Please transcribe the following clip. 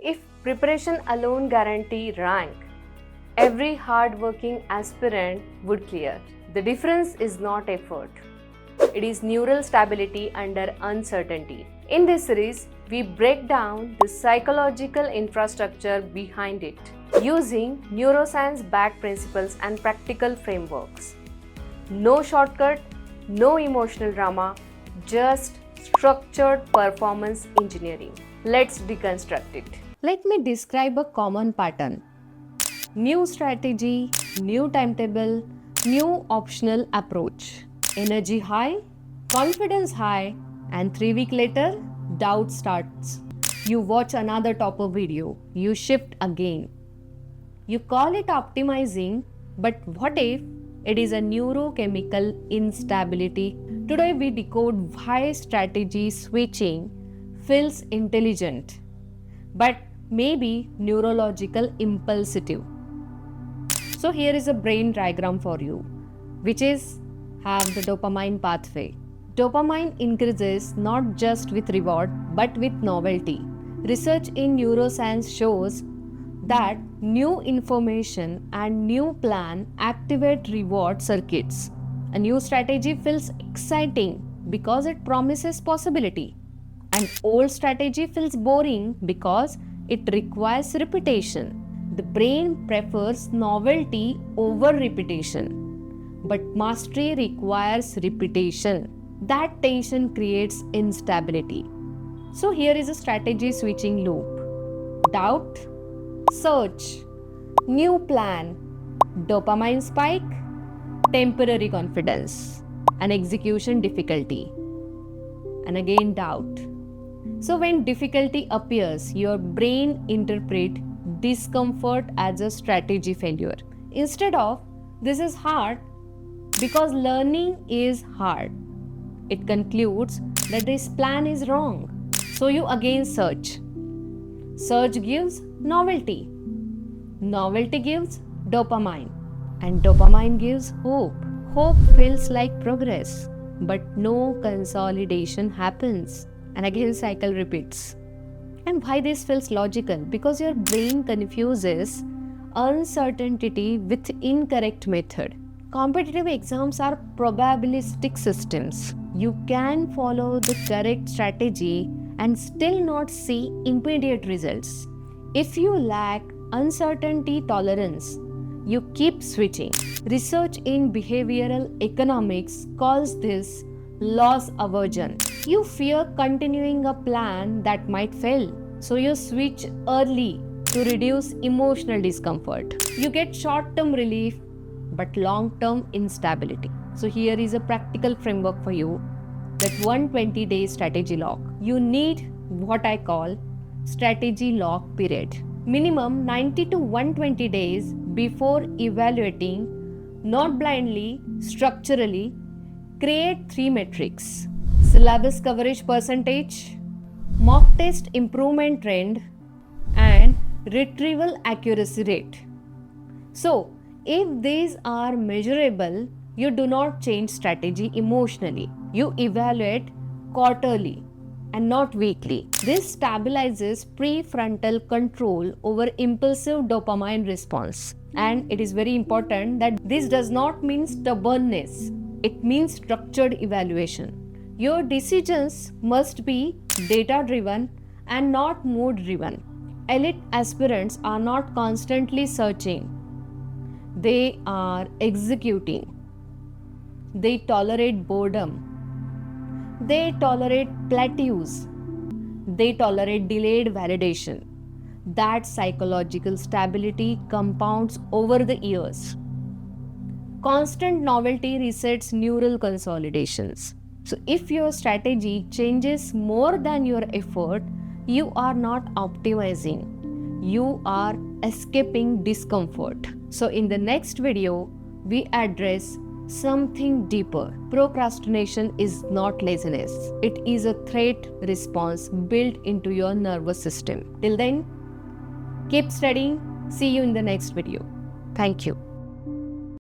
If preparation alone guarantee rank, every hard-working aspirant would clear. The difference is not effort. It is neural stability under uncertainty. In this series, we break down the psychological infrastructure behind it using neuroscience-backed principles and practical frameworks. No shortcut, no emotional drama, just structured performance engineering. Let's deconstruct it. Let me describe a common pattern. New strategy, new timetable, new optional approach. Energy high, confidence high, and 3 weeks later, doubt starts. You watch another topper video, you shift again. You call it optimizing, but what if it is a neurochemical instability? Today we decode why strategy switching feels intelligent, but maybe neurological impulsive. So here is a brain diagram for you, which is have the dopamine pathway. Dopamine increases not just with reward but with novelty. Research in neuroscience shows that new information and new plan activate reward circuits. A new strategy feels exciting because it promises possibility. An old strategy feels boring because it requires repetition. The brain prefers novelty over repetition, but mastery requires repetition. That tension creates instability. So here is a strategy switching loop. Doubt, search, new plan, dopamine spike, temporary confidence, and execution difficulty. And again doubt. So when difficulty appears, your brain interprets discomfort as a strategy failure. Instead of this is hard because learning is hard, it concludes that this plan is wrong. So you again search. Search gives novelty. Novelty gives dopamine. And dopamine gives hope. Hope feels like progress, but no consolidation happens. And again cycle repeats. And why this feels logical? Because your brain confuses uncertainty with incorrect method. Competitive exams are probabilistic systems. You can follow the correct strategy and still not see immediate results. If you lack uncertainty tolerance, you keep switching. Research in behavioral economics calls this loss aversion. You fear continuing a plan that might fail, so you switch early to reduce emotional discomfort. You get short-term relief but long-term instability. So here is a practical framework for you, that 120-day strategy lock. You need what I call strategy lock period. Minimum 90 to 120 days before evaluating, not blindly, structurally. Create 3 metrics: syllabus coverage percentage, mock test improvement trend, and retrieval accuracy rate. So, if these are measurable, you do not change strategy emotionally. You evaluate quarterly and not weekly. This stabilizes prefrontal control over impulsive dopamine response. And it is very important that this does not mean stubbornness. It means structured evaluation. Your decisions must be data-driven and not mood-driven. Elite aspirants are not constantly searching. They are executing. They tolerate boredom. They tolerate plateaus. They tolerate delayed validation. That psychological stability compounds over the years. Constant novelty resets neural consolidations. So if your strategy changes more than your effort, you are not optimizing. You are escaping discomfort. So in the next video, we address something deeper. Procrastination is not laziness. It is a threat response built into your nervous system. Till then, keep studying. See you in the next video. Thank you.